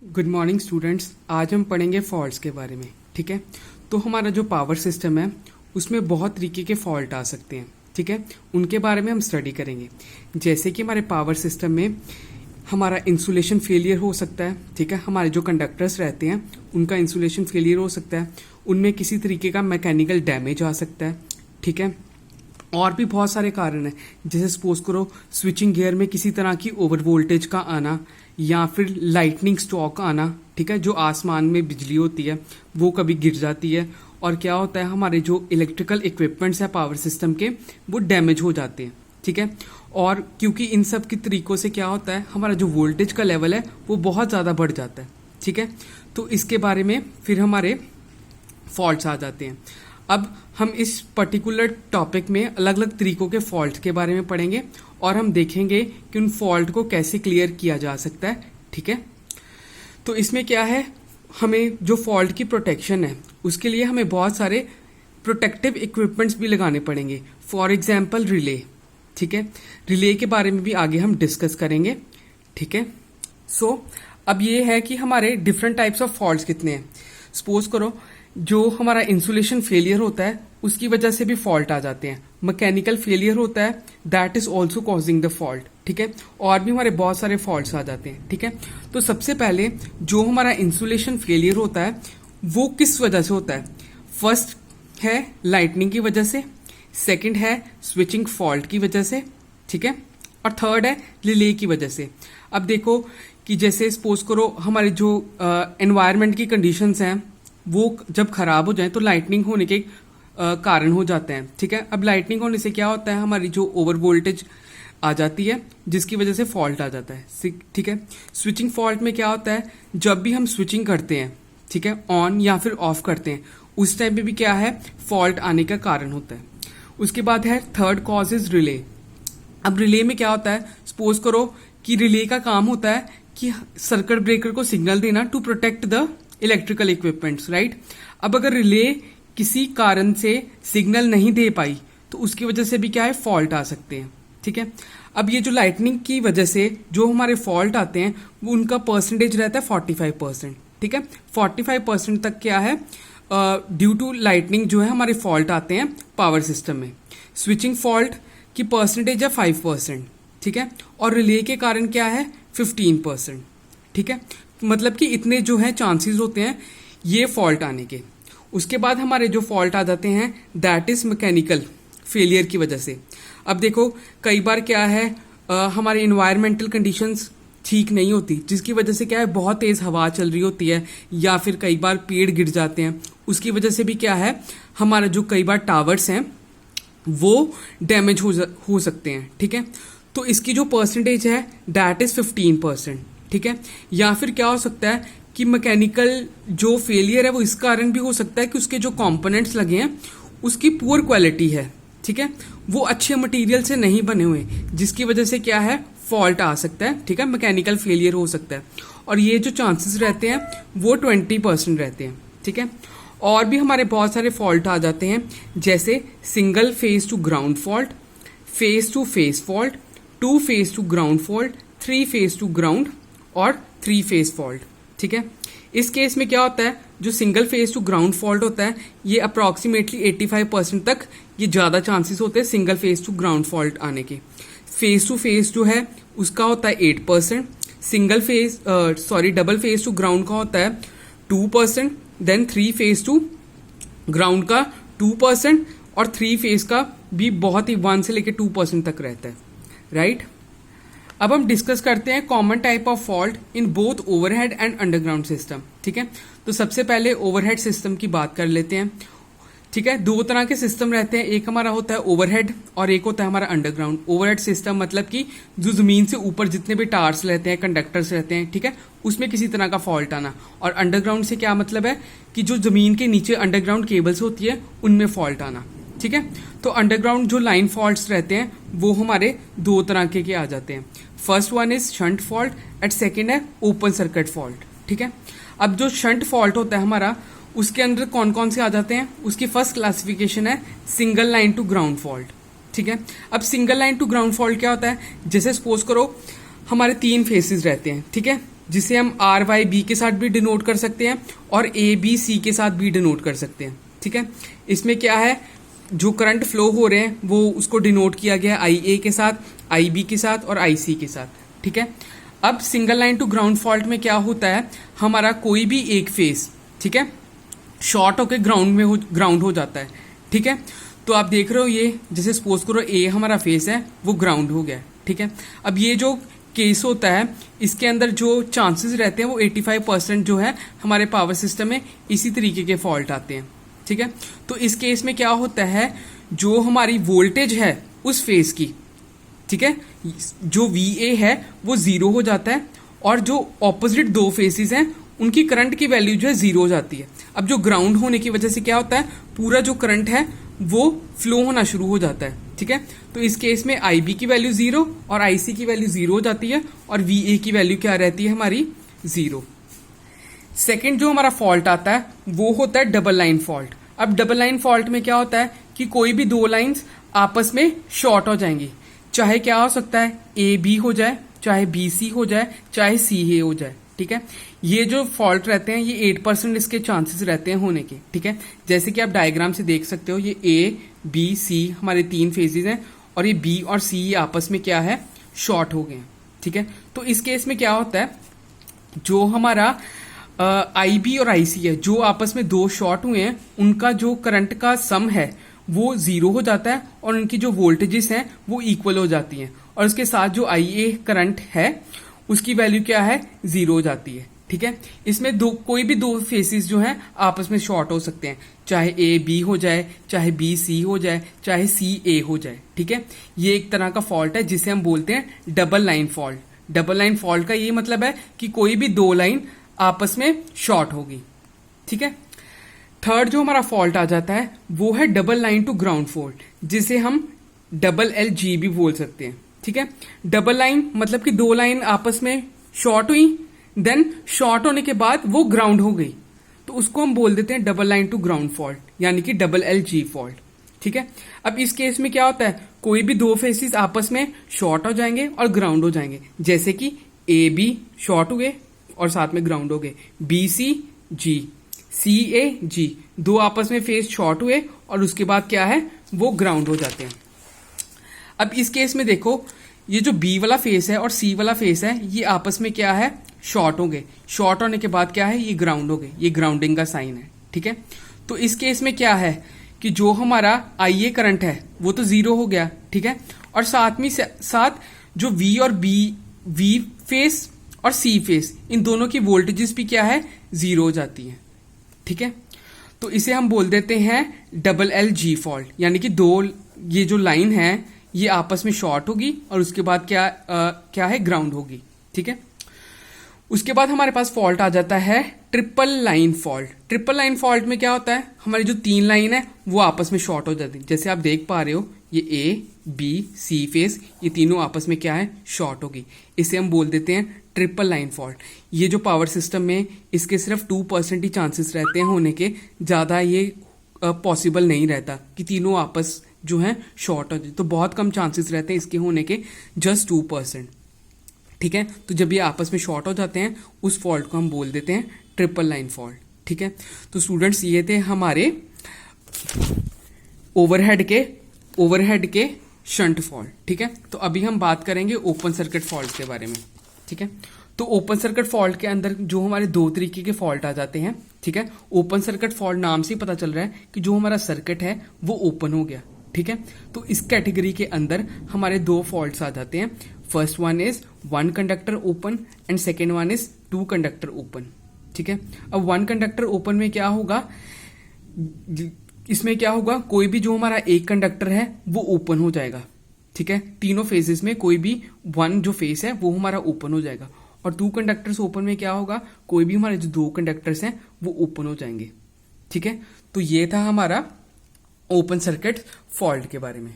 Good morning students. आज हम पढ़ेंगे फॉल्ट्स के बारे में। ठीक है, तो हमारा जो पावर सिस्टम है उसमें बहुत तरीके के फॉल्ट आ सकते हैं। ठीक है, उनके बारे में हम स्टडी करेंगे। जैसे कि हमारे पावर सिस्टम में हमारा इंसुलेशन फेलियर हो सकता है। ठीक है, हमारे जो कंडक्टर्स रहते हैं उनका इंसुलेशन फेलियर हो सकता है, उनमें किसी तरीके का मैकेनिकल डैमेज आ सकता है। ठीक है, और भी बहुत सारे कारण हैं, जैसे सपोज करो स्विचिंग गियर में किसी तरह की ओवर वोल्टेज का आना या फिर लाइटनिंग स्ट्रोक आना। ठीक है, जो आसमान में बिजली होती है वो कभी गिर जाती है और क्या होता है, हमारे जो इलेक्ट्रिकल इक्विपमेंट्स है पावर सिस्टम के वो डैमेज हो जाते हैं। ठीक है, और क्योंकि इन सब के तरीकों से क्या होता है, हमारा जो वोल्टेज का लेवल है वो बहुत ज़्यादा बढ़ जाता है। ठीक है, तो इसके बारे में फिर हमारे फॉल्ट्स आ जाते हैं। अब हम इस पर्टिकुलर टॉपिक में अलग अलग तरीकों के फॉल्ट के बारे में पढ़ेंगे और हम देखेंगे कि उन फॉल्ट को कैसे क्लियर किया जा सकता है। ठीक है, तो इसमें क्या है, हमें जो फॉल्ट की प्रोटेक्शन है उसके लिए हमें बहुत सारे प्रोटेक्टिव इक्विपमेंट्स भी लगाने पड़ेंगे। For example relay. ठीक है, रिले के बारे में भी आगे हम डिस्कस करेंगे। ठीक है, सो अब ये है कि हमारे डिफरेंट टाइप्स ऑफ फॉल्ट्स कितने हैं। सपोज करो जो हमारा इंसुलेशन फेलियर होता है उसकी वजह से भी फॉल्ट आ जाते हैं। मैकेनिकल फेलियर होता है, that is also causing the fault. ठीक है, और भी हमारे बहुत सारे फॉल्ट्स आ जाते हैं। ठीक है, तो सबसे पहले जो हमारा इंसुलेशन फेलियर होता है वो किस वजह से होता है। फर्स्ट है लाइटनिंग की वजह से, सेकंड है स्विचिंग फॉल्ट की वजह से। ठीक है, और थर्ड है रिले की वजह से। अब देखो कि जैसे सपोज करो हमारे जो एनवायरमेंट की कंडीशंस हैं वो जब खराब हो जाए तो लाइटनिंग होने के कारण हो जाते हैं। ठीक है, अब लाइटनिंग होने से क्या होता है, हमारी जो ओवर वोल्टेज आ जाती है जिसकी वजह से फॉल्ट आ जाता है। ठीक है, स्विचिंग फॉल्ट में क्या होता है, जब भी हम स्विचिंग करते हैं, ठीक है, ऑन या फिर ऑफ करते हैं, उस टाइम पे भी क्या है, फॉल्ट आने का कारण होता है। उसके बाद है थर्ड कॉज इज रिले। अब रिले में क्या होता है, सपोज करो कि रिले का काम होता है कि सर्किट ब्रेकर को सिग्नल देना to protect the electrical equipments, right. अब अगर रिले किसी कारण से सिग्नल नहीं दे पाई तो उसकी वजह से भी क्या है, फॉल्ट आ सकते हैं। ठीक है, अब ये जो लाइटनिंग की वजह से जो हमारे फॉल्ट आते हैं वो उनका परसेंटेज रहता है 45%। ठीक है, 45% तक क्या है, ड्यू टू लाइटनिंग जो है हमारे फॉल्ट आते हैं पावर सिस्टम में। स्विचिंग फॉल्ट की परसेंटेज है 5%। ठीक है, और रिले के कारण क्या है 15%। ठीक है, मतलब कि इतने जो है चांसेस होते हैं ये फॉल्ट आने के। उसके बाद हमारे जो फॉल्ट आ जाते हैं दैट इज मैकेनिकल फेलियर की वजह से। अब देखो कई बार क्या है, हमारे इन्वायरमेंटल कंडीशंस ठीक नहीं होती जिसकी वजह से क्या है, बहुत तेज हवा चल रही होती है या फिर कई बार पेड़ गिर जाते हैं, उसकी वजह से भी क्या है, हमारा जो कई बार टावर्स हैं वो डैमेज हो सकते हैं। ठीक है, तो इसकी जो परसेंटेज है दैट इज 15%। ठीक है, या फिर क्या हो सकता है कि मैकेनिकल जो फेलियर है वो इस कारण भी हो सकता है कि उसके जो कंपोनेंट्स लगे हैं उसकी पुअर क्वालिटी है। ठीक है, वो अच्छे मटेरियल से नहीं बने हुए जिसकी वजह से क्या है, फॉल्ट आ सकता है। ठीक है, मैकेनिकल फेलियर हो सकता है और ये जो चांसेस रहते हैं वो 20% रहते हैं। ठीक है, और भी हमारे बहुत सारे फॉल्ट आ जाते हैं, जैसे single phase two ground fault, phase two phase fault, 2 phase two ground fault, 3 phase two ground और 3 फेज फॉल्ट। ठीक है, इस केस में क्या होता है, जो single phase two ground fault होता है ये अप्रॉक्सीमेटली 85% तक ये ज्यादा चांसेस होते हैं single phase two ground fault आने के। फेज टू फेज जो है उसका होता है 8%, single phase double phase two ground का होता है 2%, देन 3 फेज टू ग्राउंड का 2% और 3 फेज का भी बहुत ही 1 से लेकर 2% तक रहता है, राइट। अब हम डिस्कस करते हैं common type of fault in both overhead and underground system. ठीक है, तो सबसे पहले ओवरहेड सिस्टम की बात कर लेते हैं। ठीक है, 2 तरह के सिस्टम रहते हैं, एक हमारा होता है ओवरहेड और एक होता है हमारा अंडरग्राउंड। ओवरहेड सिस्टम मतलब कि जो जमीन से ऊपर जितने भी टावर्स रहते हैं, कंडक्टर्स रहते हैं, ठीक है, उसमें किसी तरह का फॉल्ट आना। और अंडरग्राउंड से क्या मतलब है कि जो जमीन के नीचे अंडरग्राउंड केबल्स होती है उनमें फॉल्ट आना। ठीक है, तो अंडरग्राउंड जो लाइन फॉल्ट्स रहते हैं वो हमारे 2 तरह के आ जाते हैं। First one is shunt fault and second है ओपन सर्किट फॉल्ट। ठीक है, अब जो शंट फॉल्ट होता है हमारा उसके अंदर कौन कौन से आ जाते हैं, उसकी फर्स्ट क्लासिफिकेशन है single line to ground fault. ठीक है, अब single line to ground fault क्या होता है, जैसे सपोज करो हमारे 3 फेसेस रहते हैं। ठीक है, जिसे हम आर वाई बी के साथ भी डिनोट कर सकते हैं और ए बी सी के साथ भी डिनोट कर सकते हैं। ठीक है, इसमें क्या है, जो करंट फ्लो हो रहे हैं वो उसको डिनोट किया गया आई ए के साथ, आई बी के साथ और आई सी के साथ। ठीक है, अब single line to ground fault में क्या होता है, हमारा कोई भी एक फेस, ठीक है, शॉर्ट होकर ग्राउंड हो जाता है। ठीक है, तो आप देख रहे हो ये, जैसे सपोज करो ए हमारा फेस है वो ग्राउंड हो गया। ठीक है, अब ये जो केस होता है इसके अंदर जो चांसेस रहते हैं वो 85% जो है हमारे पावर सिस्टम में इसी तरीके के फॉल्ट आते हैं। ठीक है, तो इस केस में क्या होता है, जो हमारी वोल्टेज है उस फेस की, ठीक है, जो VA है वो 0 हो जाता है और जो ऑपोजिट दो फेसेस हैं उनकी करंट की वैल्यू जो है 0 हो जाती है। अब जो ग्राउंड होने की वजह से क्या होता है, पूरा जो करंट है वो फ्लो होना शुरू हो जाता है। ठीक है, तो इस केस में IB की वैल्यू 0 और IC की वैल्यू 0 हो जाती है और VA की वैल्यू क्या रहती है हमारी 0। सेकेंड जो हमारा फॉल्ट आता है वो होता है डबल लाइन फॉल्ट। अब डबल लाइन फॉल्ट में क्या होता है कि कोई भी दो लाइंस आपस में शॉर्ट हो जाएंगी, चाहे क्या हो सकता है AB हो जाए, चाहे BC हो जाए, चाहे CA हो जाए। ठीक है, ये जो फॉल्ट रहते हैं ये 8% इसके चांसेस रहते हैं होने के। ठीक है, जैसे कि आप डायग्राम से देख सकते हो, ये A B C हमारे 3 फेजेस हैं और ये B और C आपस में क्या है, शॉर्ट हो गए हैं। ठीक है, तो इस केस में क्या होता है, जो हमारा IB और IC है जो आपस में दो शॉर्ट हुए हैं उनका जो करंट का सम है वो 0 हो जाता है और उनकी जो वोल्टेजेस हैं वो इक्वल हो जाती हैं और उसके साथ जो IA करंट है उसकी वैल्यू क्या है, 0 हो जाती है। ठीक है, इसमें कोई भी दो फेसेस जो हैं आपस में शॉर्ट हो सकते हैं, चाहे AB हो जाए, चाहे BC हो जाए, चाहे CA हो जाए। ठीक है, ये एक तरह का फॉल्ट है जिसे हम बोलते हैं double line fault. Double line fault का ये मतलब है कि कोई भी दो लाइन आपस में शॉर्ट होगी। ठीक है, थर्ड जो हमारा फॉल्ट आ जाता है वो है double line to ground fault, जिसे हम डबल LG भी बोल सकते हैं। ठीक है, डबल लाइन मतलब कि दो लाइन आपस में शॉर्ट हुई, देन शॉर्ट होने के बाद वो ग्राउंड हो गई, तो उसको हम बोल देते हैं double line to ground fault, यानी कि डबल LG फॉल्ट। ठीक है, अब इस केस में क्या होता है, कोई भी दो फेसेस आपस में शॉर्ट हो जाएंगे और ग्राउंड हो जाएंगे, जैसे कि AB शॉर्ट हुए और साथ में ग्राउंड हो गए, BC G, CA G, दो आपस में फेस शॉर्ट हुए और उसके बाद क्या है, वो ग्राउंड हो जाते हैं। अब इस केस में देखो, ये जो B वाला फेस है और C वाला फेस है ये आपस में क्या है, शॉर्ट हो गए। शॉर्ट होने के बाद क्या है, ये ग्राउंड हो गए, ये ग्राउंडिंग का साइन है। ठीक है, तो इस केस में क्या है कि जो हमारा IA करंट है वो तो 0 हो गया। ठीक है, और साथ में साथ जो V और V फेस और C फेस, इन दोनों की वोल्टेजेस भी क्या है, 0 हो जाती है। ठीक है, तो इसे हम बोल देते हैं डबल LG फॉल्ट, यानी कि दो ये जो लाइन है ये आपस में शॉर्ट होगी और उसके बाद क्या है, ग्राउंड होगी। ठीक है, उसके बाद हमारे पास फॉल्ट आ जाता है triple line fault. Triple line fault में क्या होता है, हमारी जो 3 लाइन है वो आपस में शॉर्ट हो जाती है। जैसे आप देख पा रहे हो ये A B C फेस, ये तीनों आपस में क्या है, शॉर्ट होगी। इसे हम बोल देते हैं ट्रिपल लाइन फॉल्ट। ये जो पावर सिस्टम में इसके सिर्फ 2% ही चांसेस रहते हैं होने के, ज़्यादा ये पॉसिबल नहीं रहता कि तीनों आपस जो है शॉर्ट हो जाए, तो बहुत कम चांसेस रहते हैं इसके होने के, जस्ट 2%। ठीक है, तो जब ये आपस में शॉर्ट हो जाते हैं उस फॉल्ट को हम बोल देते हैं ट्रिपल लाइन फॉल्ट। ठीक है, तो स्टूडेंट्स ये थे हमारे ओवरहेड के शंट फॉल्ट। ठीक है, तो अभी हम बात करेंगे ओपन सर्किट फॉल्ट के बारे में। ठीक है, तो ओपन सर्किट फॉल्ट के अंदर जो हमारे दो तरीके के फॉल्ट आ जाते हैं। ठीक है, ओपन सर्किट फॉल्ट नाम से ही पता चल रहा है कि जो हमारा सर्किट है वो ओपन हो गया। ठीक है, तो इस कैटेगरी के अंदर हमारे दो फॉल्ट्स आ जाते हैं। First one is 1 conductor open and second one is 2 conductor open. ठीक है, अब 1 कंडक्टर ओपन में क्या होगा, इसमें क्या होगा, कोई भी जो हमारा एक कंडक्टर है वो ओपन हो जाएगा। ठीक है, तीनों फेजेस में कोई भी वन जो फेस है वो हमारा ओपन हो जाएगा और 2 कंडक्टर्स ओपन में क्या होगा, कोई भी हमारे जो 2 कंडक्टर्स हैं वो ओपन हो जाएंगे। ठीक है, तो ये था हमारा ओपन सर्किट फॉल्ट के बारे में।